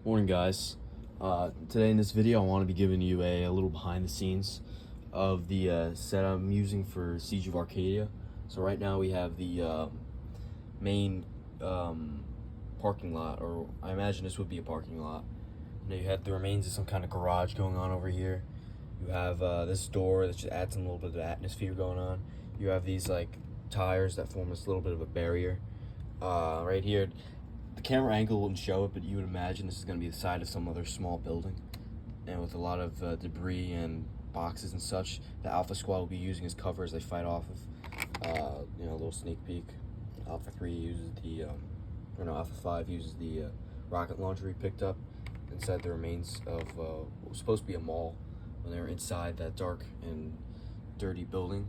Morning, guys. Today in this video, I want to be giving you a little behind the scenes of the set I'm using for Siege of Arcadia. So right now we have the main parking lot, or I imagine this would be a parking lot. You have the remains of some kind of garage going on over here. You have this door that just adds a little bit of atmosphere going on. You have these like tires that form this little bit of a barrier. Right here, the camera angle wouldn't show it, but you would imagine this is going to be the side of some other small building, and with a lot of debris and boxes and such. The Alpha Squad will be using as cover as they fight off of, a little sneak peek. Alpha 3 uses the, Alpha 5 uses the rocket launcher he picked up inside the remains of what was supposed to be a mall when they were inside that dark and dirty building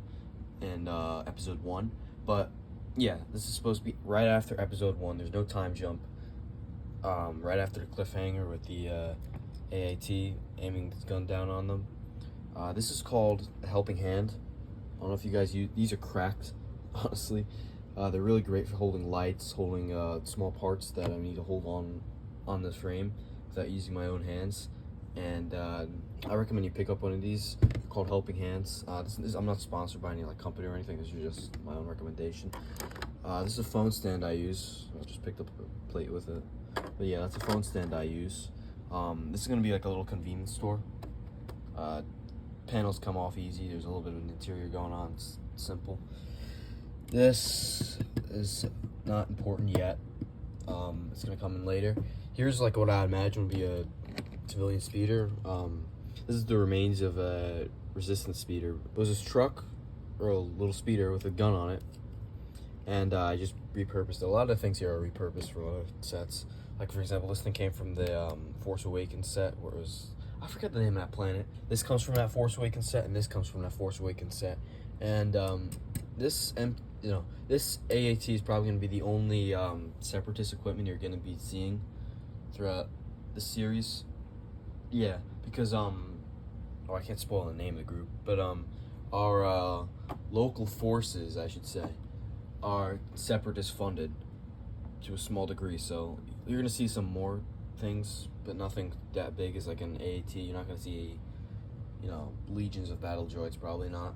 in episode 1. But yeah, this is supposed to be right after episode 1. There's no time jump. Right after the cliffhanger with the AAT aiming his gun down on them. This is called a helping hand. I don't know if you guys use these. Are cracked, honestly. They're really great for holding lights, holding small parts that I need to hold on this frame without using my own hands. And I recommend you pick up one of these. They're called Helping Hands. I'm not sponsored by any company or anything. This is just my own recommendation. This is a phone stand I use. I just picked up a plate with it. But yeah, that's a phone stand I use. This is gonna be like a little convenience store. Panels come off easy. There's a little bit of an interior going on. It's simple. This is not important yet. It's gonna come in later. Here's like what I imagine would be a civilian speeder. This is the remains of a resistance speeder. It was this truck or a little speeder with a gun on it, and I just repurposed it. A lot of things here are repurposed for a lot of sets. Like for example, this thing came from the Force Awakens set, where it was, I forget the name of that planet. This comes from that Force Awakens set, and this comes from that Force Awakens set. And this AAT is probably going to be the only Separatist equipment you're going to be seeing throughout the series. Yeah, because I can't spoil the name of the group, but our local forces, I should say, are Separatist funded to a small degree. So you're gonna see some more things, but nothing that big as like an AAT. You're not gonna see, legions of battle droids, probably not.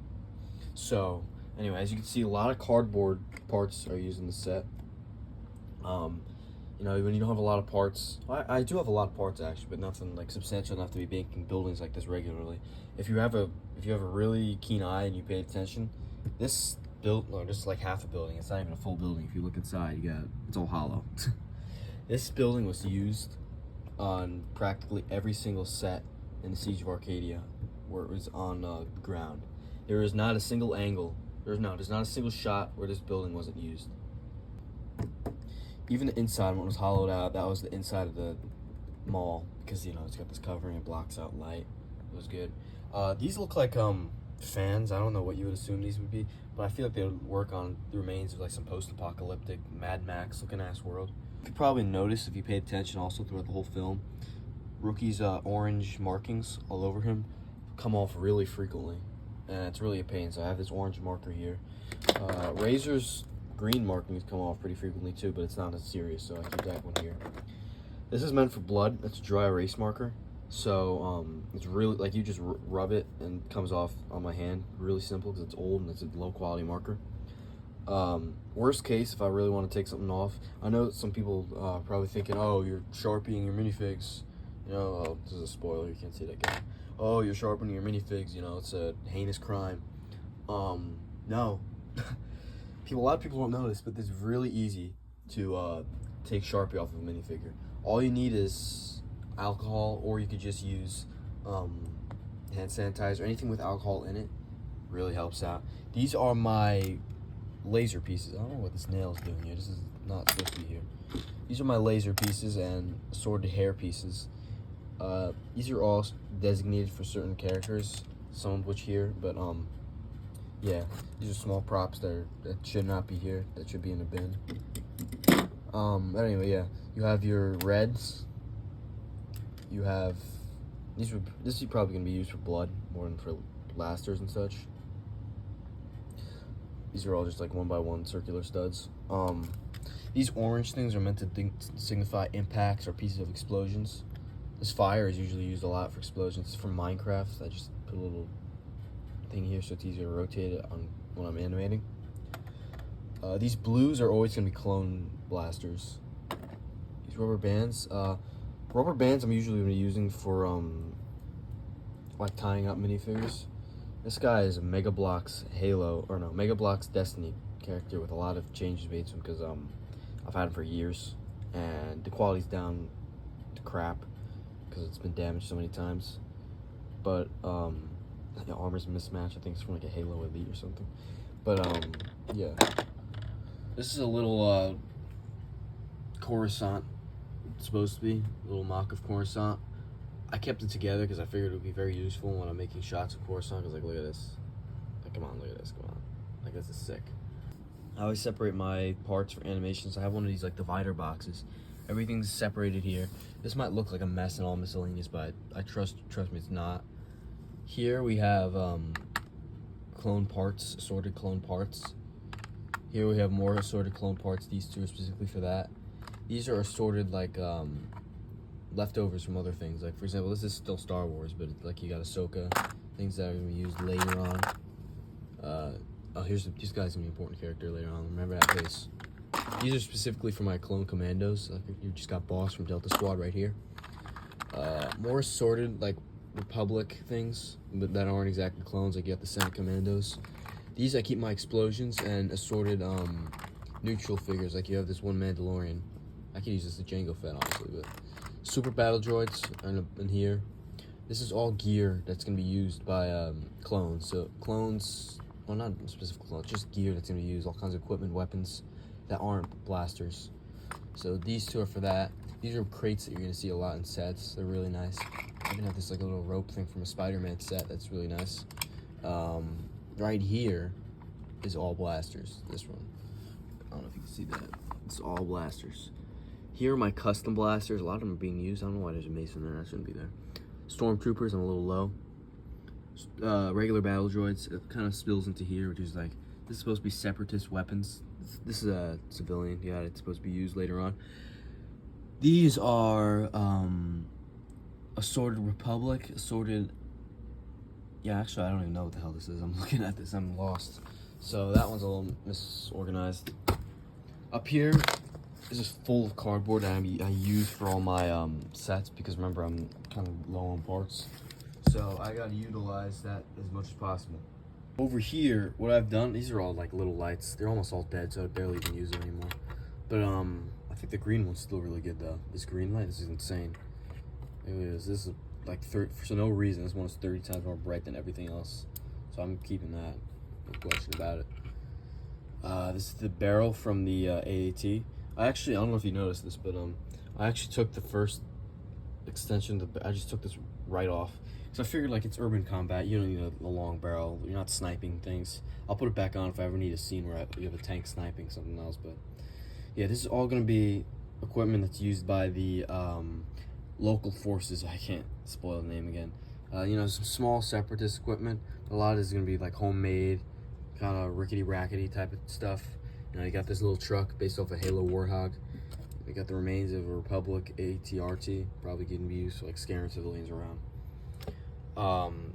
So anyway, as you can see, a lot of cardboard parts are used in the set. When you don't have a lot of parts, I do have a lot of parts actually, but nothing like substantial enough to be making buildings like this regularly. If you have a really keen eye and you pay attention, this is like half a building. It's not even a full building. If you look inside, it's all hollow. This building was used on practically every single set in the Siege of Arcadia where it was on the ground. There is not a single angle. There's not a single shot where this building wasn't used. Even the inside, when it was hollowed out, that was the inside of the mall, because it's got this covering, it blocks out light. It was good. These look like fans. I don't know what you would assume these would be, but I feel like they would work on the remains of like some post-apocalyptic Mad Max looking ass world. You could probably notice if you paid attention also throughout the whole film, Rookie's orange markings all over him come off really frequently, and it's really a pain. So I have this orange marker here. Razor's green markings come off pretty frequently too, but it's not as serious, so I keep that one here. This is meant for blood. It's a dry erase marker, so it's really like you just rub it and it comes off on my hand. Really simple because it's old and it's a low quality marker. Worst case, if I really want to take something off, I know some people probably thinking, oh, you're sharpening your minifigs. This is a spoiler. You can't see that guy. Oh, you're sharpening your minifigs. It's a heinous crime. No. A lot of people won't know this, but it's really easy to take Sharpie off of a minifigure. All you need is alcohol, or you could just use hand sanitizer. Anything with alcohol in it really helps out. These are my laser pieces. I don't know what this nail is doing here. This is not supposed to be here. These are my laser pieces and assorted hair pieces. These are all designated for certain characters, some of which here, but yeah, these are small props that should not be here, that should be in a bin. But anyway, yeah, you have your reds. You have this is probably gonna be used for blood more than for blasters and such. These are all just like 1x1 circular studs. These orange things are meant to signify impacts or pieces of explosions. This fire is usually used a lot for explosions. It's from Minecraft. I just put a little thing here so it's easier to rotate it on when I'm animating. These blues are always going to be clone blasters. These rubber bands. Rubber bands I'm usually going to be using for like tying up minifigures. This guy is a Mega Bloks Halo, or no, Mega Bloks Destiny character with a lot of changes made to him because I've had him for years and the quality's down to crap because it's been damaged so many times. But the armor's mismatched. I think it's from like a Halo Elite or something. But yeah, this is a little Coruscant. It's supposed to be a little mock of Coruscant. I kept it together because I figured it would be very useful when I'm making shots of Coruscant. Because like, look at this. Like, come on, look at this. Come on. Like, this is sick. I always separate my parts for animations. I have one of these like divider boxes. Everything's separated here. This might look like a mess and all miscellaneous, but I trust me, it's not. Here we have clone parts, assorted clone parts. Here we have more assorted clone parts. These two are specifically for that. These are assorted like leftovers from other things. Like for example, this is still Star Wars, but like you got Ahsoka, things that are gonna be used later on. This guy's gonna be an important character later on. Remember that face. These are specifically for my clone commandos. Like you just got Boss from Delta Squad right here. More assorted like Republic things, but that aren't exactly clones. Like you got the Senate commandos. These I keep my explosions and assorted neutral figures. Like you have this one Mandalorian. I could use this as Jango Fett, honestly, but super battle droids in here. This is all gear that's gonna be used by clones. So clones, well, not specific clones, just gear that's gonna be used. All kinds of equipment, weapons that aren't blasters. So these two are for that. These are crates that you're gonna see a lot in sets. They're really nice. I even have this like a little rope thing from a Spider-Man set that's really nice. Right here is all blasters. This one, I don't know if you can see that. It's all blasters. Here are my custom blasters. A lot of them are being used. I don't know why there's a Mason there. That shouldn't be there. Stormtroopers, I'm a little low. Regular battle droids. It kind of spills into here, which is like, this is supposed to be separatist weapons. This is a civilian. Yeah, it's supposed to be used later on. These are assorted Republic, assorted. Yeah, actually, I don't even know what the hell this is. I'm looking at this. I'm lost. So that one's a little misorganized. Up here, this is full of cardboard that I use for all my sets because remember I'm kind of low on parts, so I gotta utilize that as much as possible. Over here, what I've done, these are all like little lights. They're almost all dead, so I barely even use them anymore. But I think the green one's still really good though. This green light, this is insane. It is. This is like for no reason. This one is 30 times more bright than everything else, so I'm keeping that. No question about it. This is the barrel from the AAT. I don't know if you noticed this, but I actually took the first extension. I just took this right off. So I figured like it's urban combat. You don't need a long barrel. You're not sniping things. I'll put it back on if I ever need a scene where you have a tank sniping something else. But yeah, this is all gonna be equipment that's used by the local forces. I can't spoil the name again. Some small separatist equipment. A lot of it is gonna be like homemade, kind of rickety-rackety type of stuff. You got this little truck based off a Halo Warthog. We got the remains of a Republic AT-RT, probably getting used for like scaring civilians around.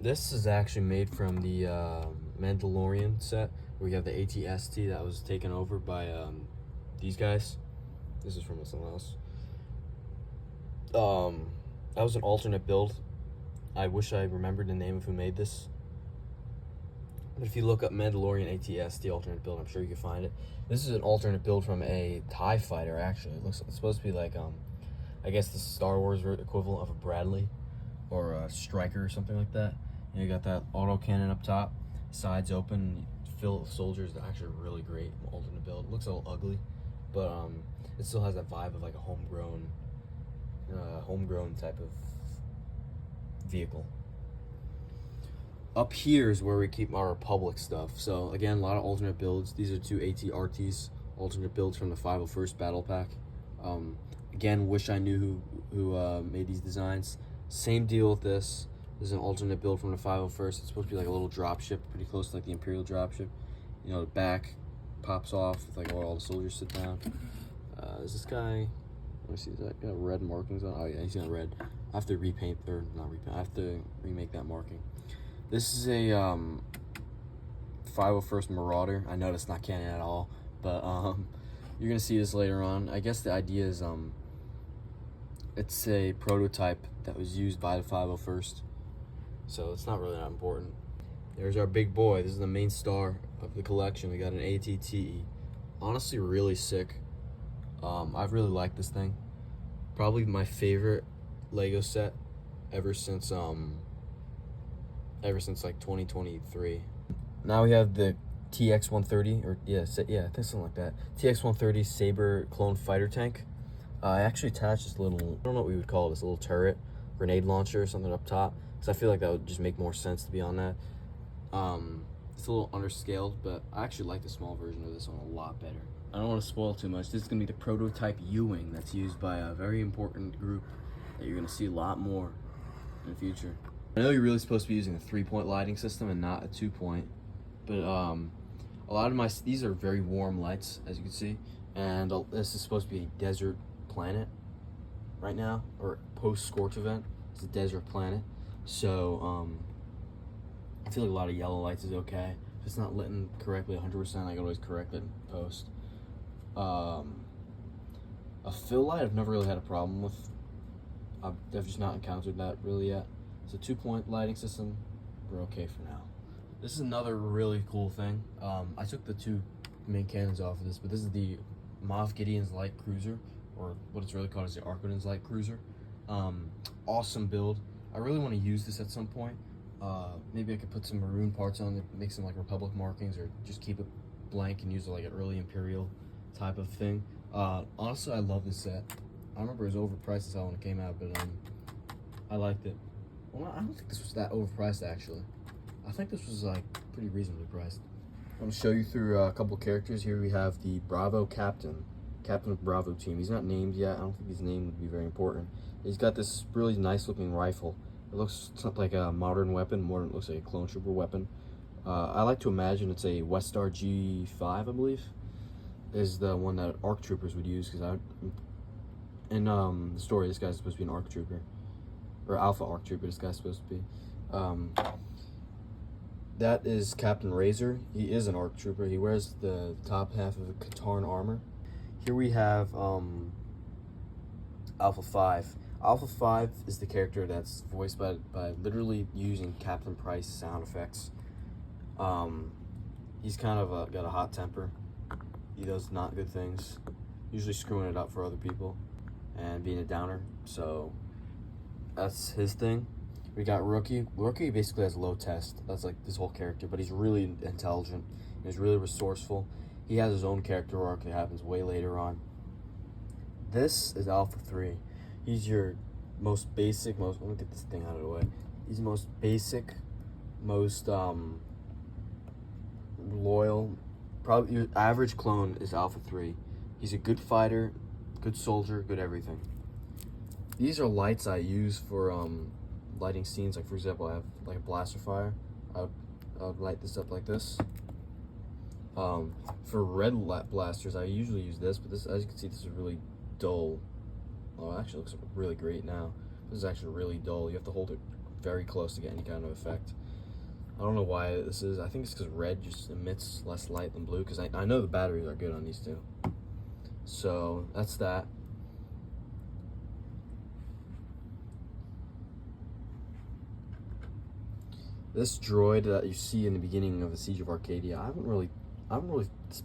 This is actually made from the Mandalorian set, where we have the AT-ST that was taken over by these guys. This is from someone else. That was an alternate build. I wish I remembered the name of who made this. But if you look up Mandalorian AT-ST alternate build, I'm sure you can find it. This is an alternate build from a TIE fighter, actually. It's supposed to be like, I guess the Star Wars equivalent of a Bradley or a Striker or something like that. And you got that auto cannon up top, sides open, filled with soldiers. They're actually really great alternate build. It looks a little ugly, but it still has that vibe of like a homegrown type of vehicle. Up here is where we keep our Republic stuff. So again, a lot of alternate builds. These are two AT-RTs, alternate builds from the 501st Battle Pack. Again, wish I knew who made these designs. Same deal with this. This is an alternate build from the 501st. It's supposed to be like a little dropship, pretty close to like the Imperial dropship. The back pops off with like where all the soldiers sit down. Is this guy? Let me see. Is that got red markings on? Oh yeah, he's got red. I have to repaint, or not repaint, I have to remake that marking. This is a 501st Marauder. I know that's not canon at all, but you're gonna see this later on. I guess the idea is it's a prototype that was used by the 501st, so it's not really that important. There's our big boy. This is the main star of the collection. We got an ATTE. Honestly, really sick. I've really liked this thing. Probably my favorite Lego set ever since like 2023. Now we have the TX-130, or yeah, I think something like that. TX-130 Saber clone fighter tank. I actually attached this little, I don't know what we would call it, this little turret, grenade launcher or something up top, because I feel like that would just make more sense to be on that. It's a little underscaled, but I actually like the small version of this one a lot better. I don't want to spoil too much. This is going to be the prototype U-Wing that's used by a very important group that you're going to see a lot more in the future. I know you're really supposed to be using a 3-point lighting system and not a 2-point, but a lot of these are very warm lights, as you can see, and this is supposed to be a desert planet right now, or post-scorch event. It's a desert planet, so I feel like a lot of yellow lights is okay. If it's not lit correctly 100%, I can always correct it in post. A fill light I've never really had a problem with. I've just not encountered that really yet. It's a 2-point lighting system. We're okay for now. This is another really cool thing. I took the 2 main cannons off of this, but this is the Moff Gideon's Light Cruiser, or what it's really called is the Arquitens Light Cruiser. Awesome build. I really want to use this at some point. Maybe I could put some maroon parts on it, make some like Republic markings, or just keep it blank and use it like an early Imperial type of thing. Honestly, I love this set. I remember it was overpriced as hell when it came out, but I liked it. Well, I don't think this was that overpriced actually. I think this was like pretty reasonably priced. I'm gonna show you through a couple characters. Here we have the Bravo Captain of Bravo team. He's not named yet. I don't think his name would be very important. He's got this really nice looking rifle. It looks like a modern weapon, more than it looks like a clone trooper weapon. I like to imagine it's a Westar G5, I believe, is the one that ARC troopers would use, because in the story, this guy's supposed to be an ARC trooper, or Alpha ARC trooper. This guy's supposed to be. That is Captain Razor. He is an ARC trooper. He wears the top half of a Katarn armor. Here we have Alpha 5. Alpha 5 is the character that's voiced by literally using Captain Price sound effects. He's kind of got a hot temper. He does not good things, usually screwing it up for other people and being a downer. So that's his thing. We got Rookie. Rookie basically has low test. That's like this whole character, but he's really intelligent. He's really resourceful. He has his own character arc that happens way later on. This is Alpha 3. He's your most basic, let me get this thing out of the way. He's the most basic, most loyal, probably your average clone is Alpha 3. He's a good fighter, good soldier, good everything. These are lights I use for lighting scenes. Like for example, I have like a blaster fire. I would light this up like this. For red blasters, I usually use this, but this, as you can see, this is really dull. Oh, it actually looks really great now. This is actually really dull. You have to hold it very close to get any kind of effect. I don't know why this is. I think it's because red just emits less light than blue, because I know the batteries are good on these two. So that's that. This droid that you see in the beginning of the Siege of Arcadia, I haven't really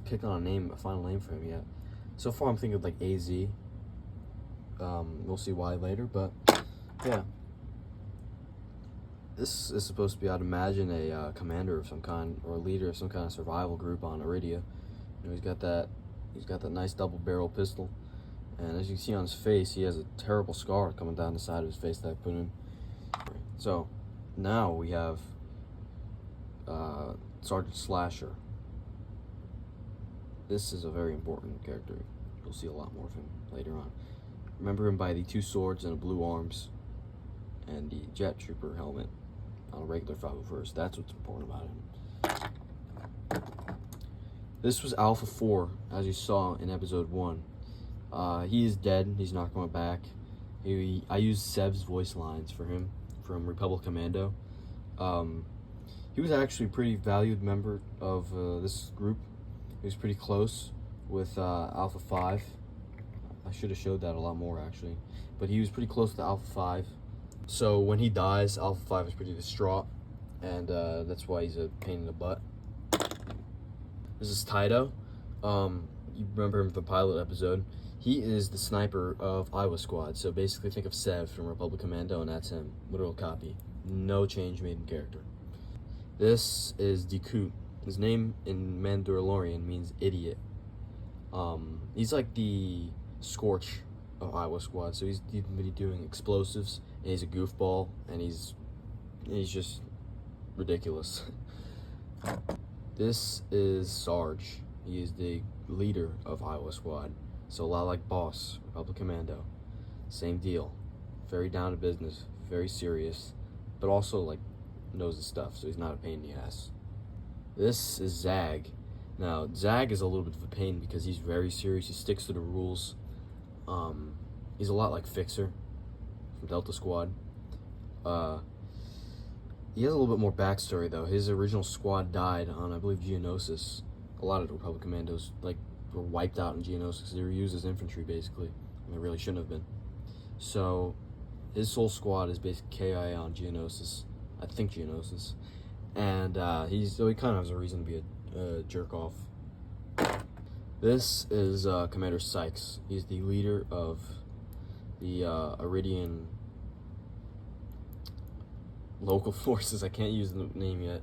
picked on a final name for him yet. So far I'm thinking of like AZ. We'll see why later, but yeah. This is supposed to be, I'd imagine, a commander of some kind, or a leader of some kind of survival group on Iridia. You know, he's got that nice double barrel pistol, and as you can see on his face, he has a terrible scar coming down the side of his face that I put in. So now we have Sergeant Slasher. This is a very important character. You'll see a lot more of him later on. Remember him by the 2 swords and the blue arms and the Jet Trooper helmet on a regular 501st. That's what's important about him. This was Alpha 4, as you saw in episode 1. He is dead. He's not coming back. I used Seb's voice lines for him from Republic Commando. He was actually a pretty valued member of this group. He was pretty close with Alpha 5. I should have showed that a lot more, actually. But he was pretty close to Alpha 5. So when he dies, Alpha 5 is pretty distraught. And that's why he's a pain in the butt. This is Taito. You remember him from the pilot episode. He is the sniper of Iowa Squad. So basically think of Sev from Republic Commando, and that's him. Literal copy. No change made in character. This is Dekut. His name in Mandalorian means idiot. He's like the Scorch of Iowa Squad. So he's been doing explosives, and he's a goofball, and he's just ridiculous. This is Sarge. He is the leader of Iowa Squad. So a lot like Boss, Republic Commando. Same deal. Very down to business, very serious, but also like knows his stuff, so he's not a pain in the ass. This is Zag. Now, Zag is a little bit of a pain because he's very serious. He sticks to the rules. He's a lot like Fixer from Delta Squad. He has a little bit more backstory, though. His original squad died on, I believe, Geonosis. A lot of the Republic Commandos were wiped out in Geonosis. They were used as infantry, basically, and they really shouldn't have been. So, his sole squad is basically KIA on Geonosis. I think Geonosis. And he kind of has a reason to be a jerk-off. This is Commander Sykes. He's the leader of the Iridian local forces. I can't use the name yet.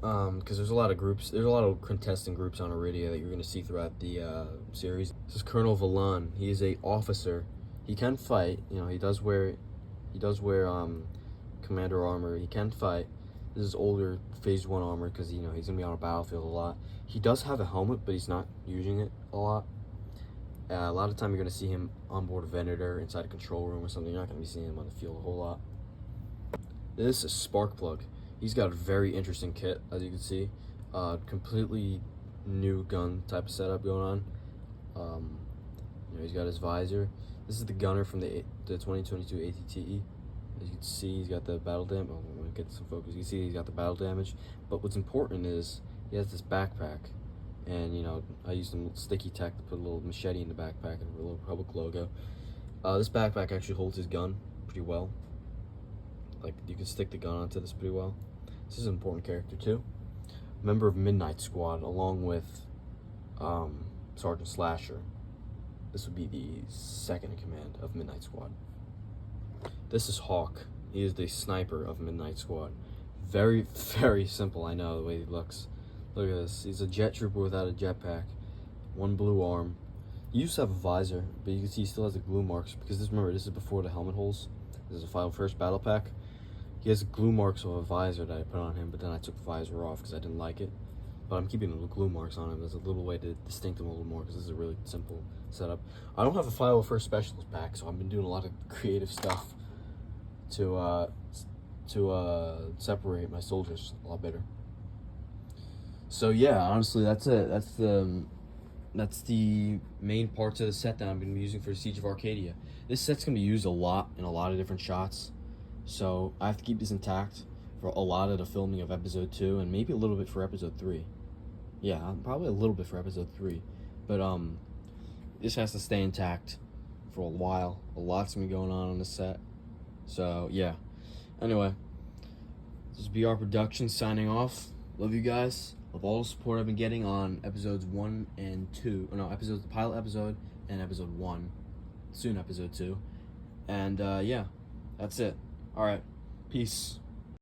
Because there's a lot of groups. There's a lot of contesting groups on Iridia that you're going to see throughout the series. This is Colonel Valan. He is a officer. He can fight. You know, he does wear commander armor. He can fight. This is older Phase 1 armor because, you know, he's going to be on a battlefield a lot. He does have a helmet, but he's not using it a lot. A lot of the time you're going to see him on board a Venator inside a control room or something. You're not going to be seeing him on the field a whole lot. This is Sparkplug. He's got a very interesting kit, as you can see. Completely new gun type of setup going on. You know, he's got his visor. This is the gunner from the 2022 ATTE. As you can see, he's got the battle damage. Oh, I'm gonna get some focus. You can see he's got the battle damage. But what's important is he has this backpack, and you know, I used some sticky tack to put a little machete in the backpack and a little Republic logo. This backpack actually holds his gun pretty well. Like, you can stick the gun onto this pretty well. This is an important character too. Member of Midnight Squad, along with Sergeant Slasher. This would be the second in command of Midnight Squad. This is Hawk. He is the sniper of Midnight Squad. Very, very simple, I know, the way he looks. Look at this. He's a jet trooper without a jetpack. One blue arm. He used to have a visor, but you can see he still has the glue marks, because remember, this is before the helmet holes. This is a Final First battle pack. He has glue marks of a visor that I put on him, but then I took the visor off because I didn't like it. But I'm keeping the glue marks on him as a little way to distinct him a little more, because this is a really simple setup. I don't have a Final First Specialist pack, so I've been doing a lot of creative stuff to separate my soldiers a lot better. So yeah, honestly, that's it. That's the main parts of the set that I'm going to be using for Siege of Arcadia. This set's going to be used a lot in a lot of different shots, so I have to keep this intact for a lot of the filming of Episode 2, and maybe a little bit for Episode 3. Yeah, probably a little bit for Episode 3. But this has to stay intact for a while. A lot's going to be going on this set. So, yeah. Anyway, this is BR Productions signing off. Love you guys. Love all the support I've been getting on episodes 1 and 2. Or no, the pilot episode and episode 1. Soon episode 2. And, yeah, that's it. Alright, peace.